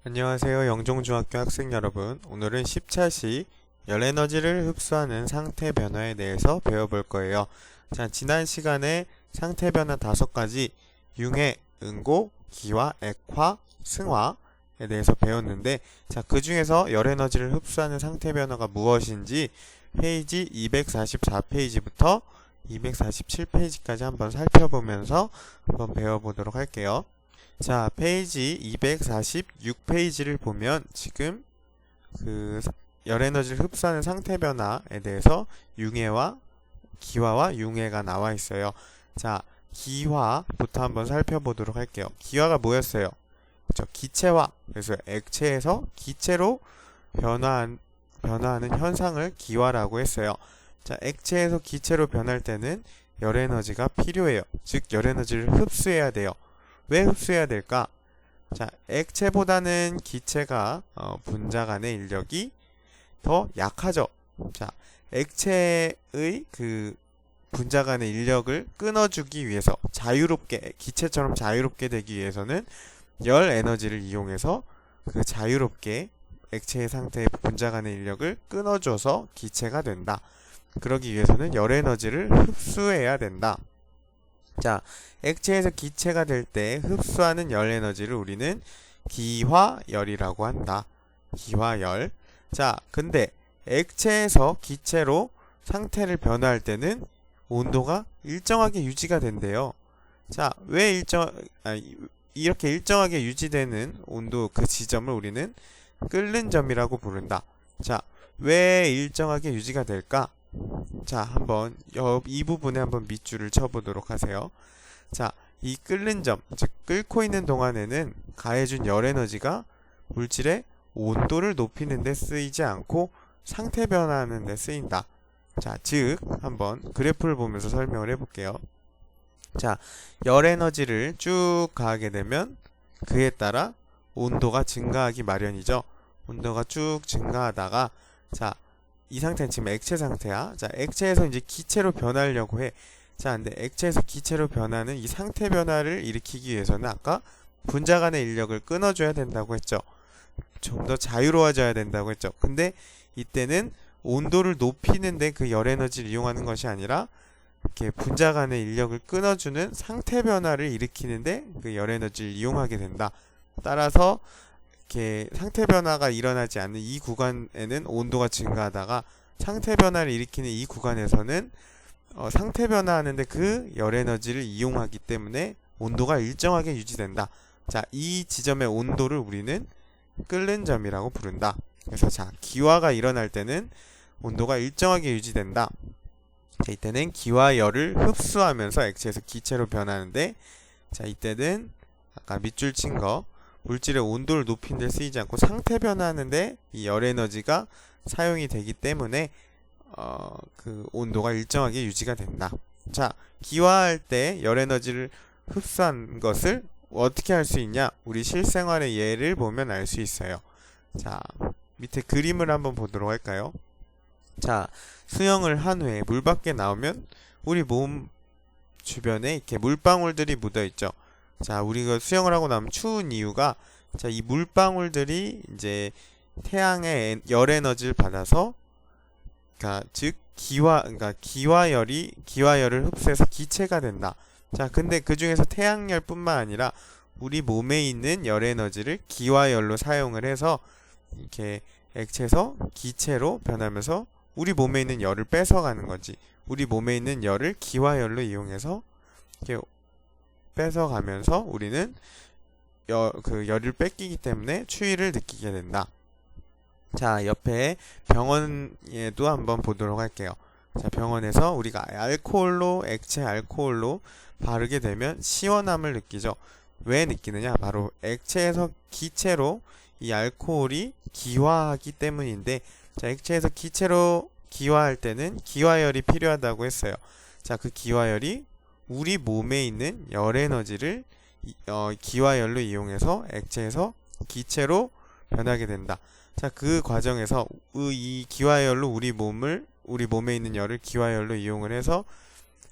안녕하세요. 영종중학교 학생 여러분. 오늘은 10차시 열에너지를 흡수하는 상태 변화에 대해서 배워볼 거예요. 자, 지난 시간에 상태 변화 5가지 융해, 응고, 기화, 액화, 승화에 대해서 배웠는데, 자, 그 중에서 열에너지를 흡수하는 상태 변화가 무엇인지 페이지 244페이지부터 247페이지까지 한번 살펴보면서 한번 배워보도록 할게요. 자, 페이지 246페이지를 보면 지금 그 열에너지를 흡수하는 상태 변화에 대해서 융해와 기화와 융해가 나와 있어요. 자, 기화부터 한번 살펴보도록 할게요. 기화가 뭐였어요? 그쵸, 기체화. 그래서 액체에서 기체로 변화하는 현상을 기화라고 했어요. 자, 액체에서 기체로 변할 때는 열에너지가 필요해요. 즉, 열에너지를 흡수해야 돼요. 왜 흡수해야 될까? 자, 액체보다는 기체가 분자 간의 인력이 더 약하죠. 자, 액체의 그 분자 간의 인력을 끊어주기 위해서 자유롭게, 기체처럼 자유롭게 되기 위해서는 열 에너지를 이용해서 그 자유롭게 액체의 상태의 분자 간의 인력을 끊어줘서 기체가 된다. 그러기 위해서는 열 에너지를 흡수해야 된다. 자, 액체에서 기체가 될 때 흡수하는 열 에너지를 우리는 기화열이라고 한다. 기화열. 자, 근데 액체에서 기체로 상태를 변화할 때는 온도가 일정하게 유지가 된대요. 자, 왜 이렇게 일정하게 유지되는 온도 그 지점을 우리는 끓는 점이라고 부른다. 자, 왜 일정하게 유지가 될까? 자, 한번 이 부분에 한번 밑줄을 쳐보도록 하세요. 자, 이 끓는 점, 즉 끓고 있는 동안에는 가해준 열 에너지가 물질의 온도를 높이는 데 쓰이지 않고 상태 변화하는 데 쓰인다. 자, 즉 한번 그래프를 보면서 설명을 해볼게요. 자, 열 에너지를 쭉 가하게 되면 그에 따라 온도가 증가하기 마련이죠. 온도가 쭉 증가하다가, 자, 이 상태는 지금 액체 상태야. 자, 액체에서 이제 기체로 변하려고 해. 자, 근데 액체에서 기체로 변하는 이 상태 변화를 일으키기 위해서는 아까 분자 간의 인력을 끊어줘야 된다고 했죠. 좀 더 자유로워져야 된다고 했죠. 근데 이때는 온도를 높이는데 그 열 에너지를 이용하는 것이 아니라 이렇게 분자 간의 인력을 끊어주는 상태 변화를 일으키는데 그 열 에너지를 이용하게 된다. 따라서 이렇게 상태 변화가 일어나지 않는 이 구간에는 온도가 증가하다가 상태 변화를 일으키는 이 구간에서는 상태 변화하는데 그 열 에너지를 이용하기 때문에 온도가 일정하게 유지된다. 자, 이 지점의 온도를 우리는 끓는 점이라고 부른다. 그래서 자, 기화가 일어날 때는 온도가 일정하게 유지된다. 자, 이때는 기화열을 흡수하면서 액체에서 기체로 변하는데, 자, 이때는 아까 밑줄 친 거 물질의 온도를 높이는 데 쓰이지 않고 상태 변화하는데 이 열 에너지가 사용이 되기 때문에 그 온도가 일정하게 유지가 된다. 자, 기화할 때 열 에너지를 흡수한 것을 어떻게 할 수 있냐? 우리 실생활의 예를 보면 알 수 있어요. 자, 밑에 그림을 한번 보도록 할까요? 자, 수영을 한 후에 물 밖에 나오면 우리 몸 주변에 이렇게 물방울들이 묻어 있죠. 자, 우리가 수영을 하고 나면 추운 이유가, 자, 이 물방울들이 이제 태양의 열 에너지를 받아서, 그러니까 즉 기화열을 흡수해서 기체가 된다. 자, 근데 그 중에서 태양열뿐만 아니라 우리 몸에 있는 열 에너지를 기화열로 사용을 해서 이렇게 액체에서 기체로 변하면서 우리 몸에 있는 열을 뺏어가는 거지. 우리 몸에 있는 열을 기화열로 이용해서 이렇게 뺏어가면서 우리는 그 열을 뺏기기 때문에 추위를 느끼게 된다. 자, 옆에 병원에도 한번 보도록 할게요. 자, 병원에서 우리가 액체 알코올로 바르게 되면 시원함을 느끼죠. 왜 느끼느냐? 바로 액체에서 기체로 이 알코올이 기화하기 때문인데, 자, 액체에서 기체로 기화할 때는 기화열이 필요하다고 했어요. 자, 그 기화열이 우리 몸에 있는 열 에너지를 기화열로 이용해서 액체에서 기체로 변하게 된다. 자, 그 과정에서 이 기화열로 우리 몸에 있는 열을 기화열로 이용을 해서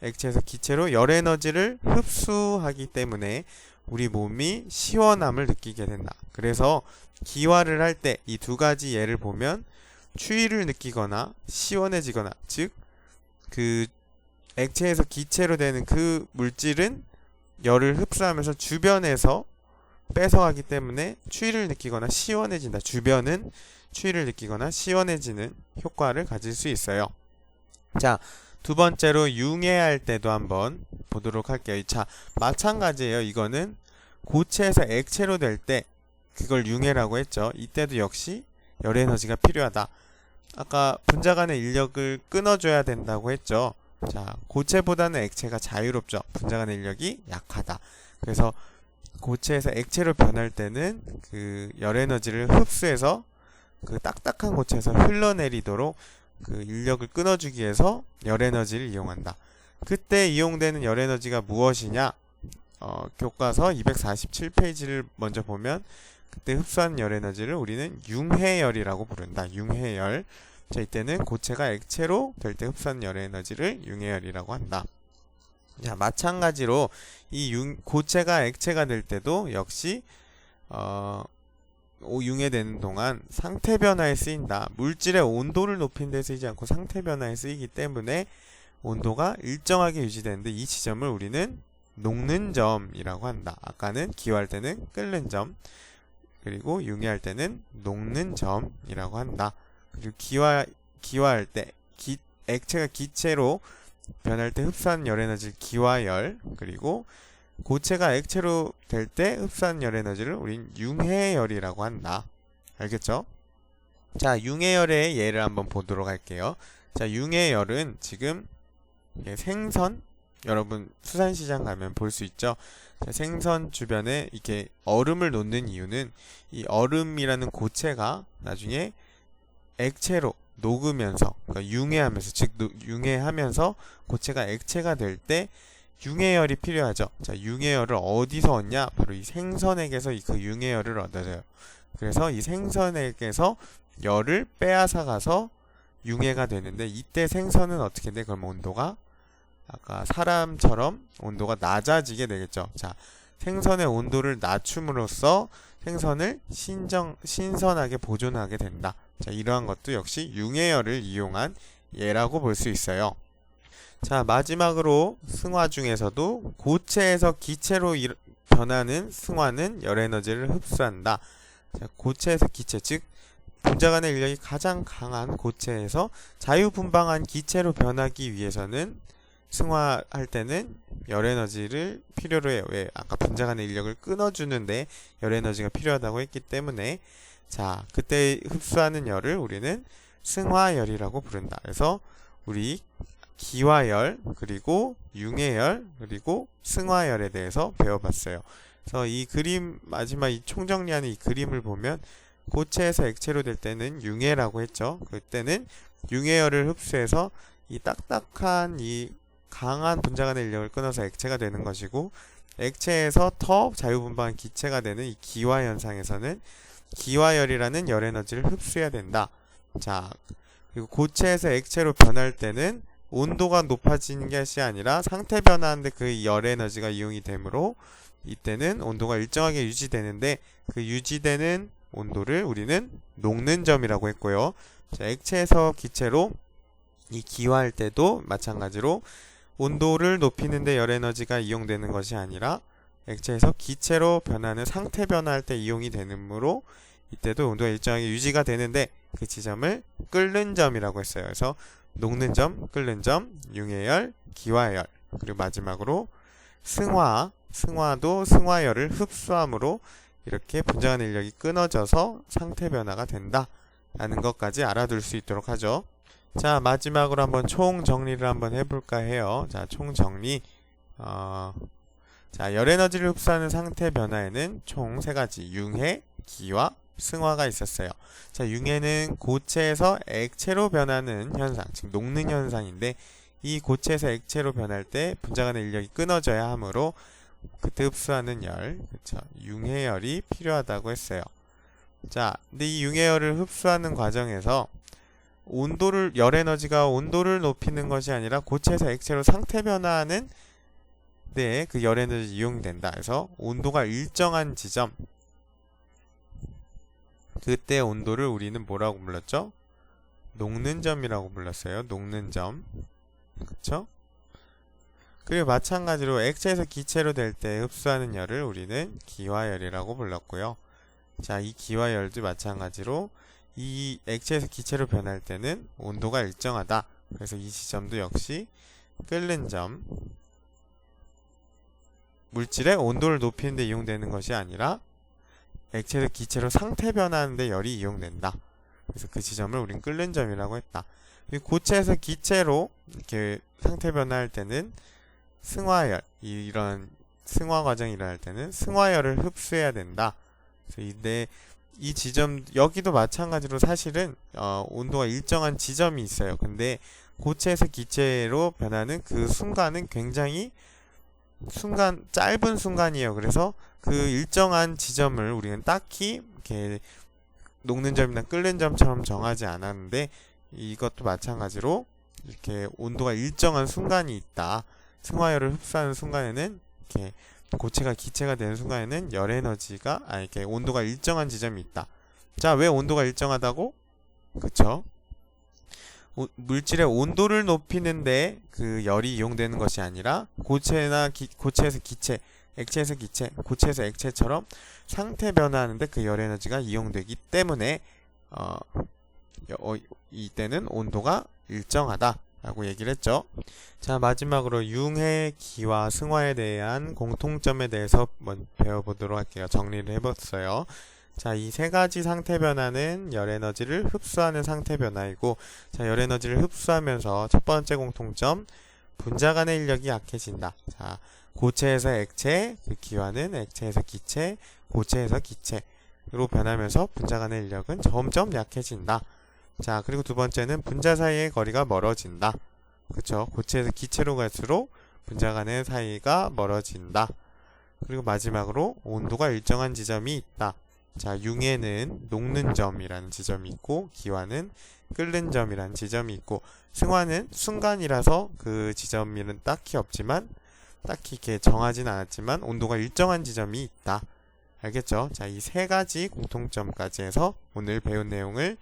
액체에서 기체로 열 에너지를 흡수하기 때문에 우리 몸이 시원함을 느끼게 된다. 그래서 기화를 할 때 이 두 가지 예를 보면 추위를 느끼거나 시원해지거나, 즉 그 액체에서 기체로 되는 그 물질은 열을 흡수하면서 주변에서 뺏어가기 때문에 추위를 느끼거나 시원해진다. 주변은 추위를 느끼거나 시원해지는 효과를 가질 수 있어요. 자, 두 번째로 융해할 때도 한번 보도록 할게요. 자, 마찬가지예요. 이거는 고체에서 액체로 될 때 그걸 융해라고 했죠. 이때도 역시 열 에너지가 필요하다. 아까 분자 간의 인력을 끊어줘야 된다고 했죠. 자, 고체보다는 액체가 자유롭죠. 분자 간의 인력이 약하다. 그래서 고체에서 액체로 변할 때는 그 열 에너지를 흡수해서 그 딱딱한 고체에서 흘러내리도록 그 인력을 끊어주기 위해서 열 에너지를 이용한다. 그때 이용되는 열 에너지가 무엇이냐? 교과서 247페이지를 먼저 보면 그때 흡수한 열 에너지를 우리는 융해열이라고 부른다. 융해열. 자, 이때는 고체가 액체로 될 때 흡수한 열 에너지를 융해열이라고 한다. 자, 마찬가지로 이 고체가 액체가 될 때도 역시 융해되는 동안 상태 변화에 쓰인다. 물질의 온도를 높이는 데 쓰이지 않고 상태 변화에 쓰이기 때문에 온도가 일정하게 유지되는데 이 지점을 우리는 녹는 점이라고 한다. 아까는 기화할 때는 끓는 점, 그리고 융해할 때는 녹는 점이라고 한다. 그리고 기화할 때 액체가 기체로 변할 때 흡수한 열 에너지를 기화열, 그리고 고체가 액체로 될 때 흡수한 열 에너지를 우린 융해열이라고 한다. 알겠죠? 자, 융해열의 예를 한번 보도록 할게요. 자, 융해열은 지금 생선, 여러분 수산시장 가면 볼 수 있죠. 자, 생선 주변에 이렇게 얼음을 놓는 이유는 이 얼음이라는 고체가 나중에 액체로 녹으면서, 그러니까 융해하면서, 즉 융해하면서 고체가 액체가 될 때 융해열이 필요하죠. 자, 융해열을 어디서 얻냐? 바로 이 생선액에서 그 융해열을 얻어요. 그래서 이 생선액에서 열을 빼앗아 가서 융해가 되는데, 이때 생선은 어떻게 돼? 그럼 온도가 아까 사람처럼 온도가 낮아지게 되겠죠. 자, 생선의 온도를 낮춤으로써 생선을 신선하게 보존하게 된다. 자, 이러한 것도 역시 융해열을 이용한 예라고 볼 수 있어요. 자, 마지막으로 승화 중에서도 고체에서 기체로 변하는 승화는 열 에너지를 흡수한다. 자, 고체에서 기체, 즉 분자 간의 인력이 가장 강한 고체에서 자유분방한 기체로 변하기 위해서는 승화할 때는 열 에너지를 필요로 해요. 왜? 아까 분자 간의 인력을 끊어주는데 열 에너지가 필요하다고 했기 때문에, 자, 그때 흡수하는 열을 우리는 승화열이라고 부른다. 그래서 우리 기화열, 그리고 융해열, 그리고 승화열에 대해서 배워봤어요. 그래서 이 그림, 마지막 이 총정리하는 이 그림을 보면 고체에서 액체로 될 때는 융해라고 했죠. 그때는 융해열을 흡수해서 이 딱딱한 이 강한 분자 간의 인력을 끊어서 액체가 되는 것이고, 액체에서 더 자유분방한 기체가 되는 이 기화 현상에서는 기화열이라는 열 에너지를 흡수해야 된다. 자, 그리고 고체에서 액체로 변할 때는 온도가 높아지는 것이 아니라 상태 변화하는데 그 열 에너지가 이용이 되므로 이때는 온도가 일정하게 유지되는데, 그 유지되는 온도를 우리는 녹는 점이라고 했고요. 자, 액체에서 기체로 이 기화할 때도 마찬가지로 온도를 높이는데 열 에너지가 이용되는 것이 아니라 액체에서 기체로 변하는 상태 변화할 때 이용이 되므로 이때도 온도가 일정하게 유지가 되는데 그 지점을 끓는 점이라고 했어요. 그래서 녹는 점, 끓는 점, 융해열, 기화열, 그리고 마지막으로 승화도 승화열을 흡수함으로 이렇게 분자 간의 인력이 끊어져서 상태 변화가 된다 라는 것까지 알아둘 수 있도록 하죠. 자, 마지막으로 한번 총 정리를 한번 해볼까 해요. 자, 총 정리. 자, 열 에너지를 흡수하는 상태 변화에는 총 3가지 융해, 기화, 승화가 있었어요. 자, 융해는 고체에서 액체로 변하는 현상, 즉 녹는 현상인데, 이 고체에서 액체로 변할 때 분자 간의 인력이 끊어져야 하므로 그때 흡수하는 열, 그쵸, 융해열이 필요하다고 했어요. 자, 근데 이 융해열을 흡수하는 과정에서 열 에너지가 온도를 높이는 것이 아니라 고체에서 액체로 상태 변화하는 때에 그 열 에너지 이용된다. 그래서 온도가 일정한 지점, 그때 온도를 우리는 뭐라고 불렀죠? 녹는 점이라고 불렀어요. 녹는 점. 그쵸? 그리고 마찬가지로 액체에서 기체로 될 때 흡수하는 열을 우리는 기화열이라고 불렀고요. 자, 이 기화열도 마찬가지로 이 액체에서 기체로 변할 때는 온도가 일정하다. 그래서 이 지점도 역시 끓는 점. 물질의 온도를 높이는 데 이용되는 것이 아니라 액체에서 기체로 상태 변화하는 데 열이 이용된다. 그래서 그 지점을 우린 끓는 점이라고 했다. 그리고 고체에서 기체로 이렇게 상태 변화할 때는 승화열, 이런 승화 과정이 일어날 때는 승화열을 흡수해야 된다. 그래서 이 지점, 여기도 마찬가지로 사실은 온도가 일정한 지점이 있어요. 근데 고체에서 기체로 변하는 그 순간은 굉장히 짧은 순간이에요. 그래서 그 일정한 지점을 우리는 딱히 이렇게 녹는 점이나 끓는 점처럼 정하지 않았는데, 이것도 마찬가지로 이렇게 온도가 일정한 순간이 있다. 승화열을 흡수하는 순간에는, 이렇게 고체가 기체가 되는 순간에는 열 에너지가, 이렇게 온도가 일정한 지점이 있다. 자, 왜 온도가 일정하다고? 그쵸? 물질의 온도를 높이는데 그 열이 이용되는 것이 아니라 고체에서 기체, 액체에서 기체, 고체에서 액체처럼 상태 변화하는데 그 열 에너지가 이용되기 때문에 이때는 온도가 일정하다 라고 얘기를 했죠. 자, 마지막으로 융해, 기화, 승화에 대한 공통점에 대해서 배워보도록 할게요. 정리를 해봤어요. 자, 이 세 가지 상태 변화는 열 에너지를 흡수하는 상태 변화이고, 자, 열 에너지를 흡수하면서 첫 번째 공통점, 분자 간의 인력이 약해진다. 자, 고체에서 액체, 그 기화는 액체에서 기체, 고체에서 기체로 변하면서 분자 간의 인력은 점점 약해진다. 자, 그리고 두 번째는 분자 사이의 거리가 멀어진다. 그쵸? 고체에서 기체로 갈수록 분자 간의 사이가 멀어진다. 그리고 마지막으로 온도가 일정한 지점이 있다. 자, 융해는 녹는 점이라는 지점이 있고, 기화는 끓는 점이라는 지점이 있고, 승화는 순간이라서 그 지점은 딱히 없지만, 딱히 이렇게 정하진 않았지만 온도가 일정한 지점이 있다. 알겠죠? 자, 이 세 가지 공통점까지 해서 오늘 배운 내용을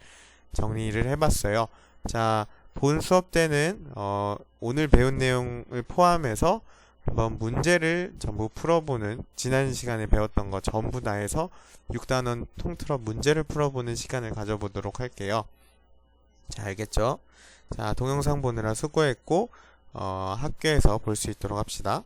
정리를 해봤어요. 자, 본 수업 때는 오늘 배운 내용을 포함해서 한번 문제를 전부 풀어보는, 지난 시간에 배웠던 거 전부 다 해서 6단원 통틀어 문제를 풀어보는 시간을 가져보도록 할게요. 자, 알겠죠? 자, 동영상 보느라 수고했고 학교에서 볼 수 있도록 합시다.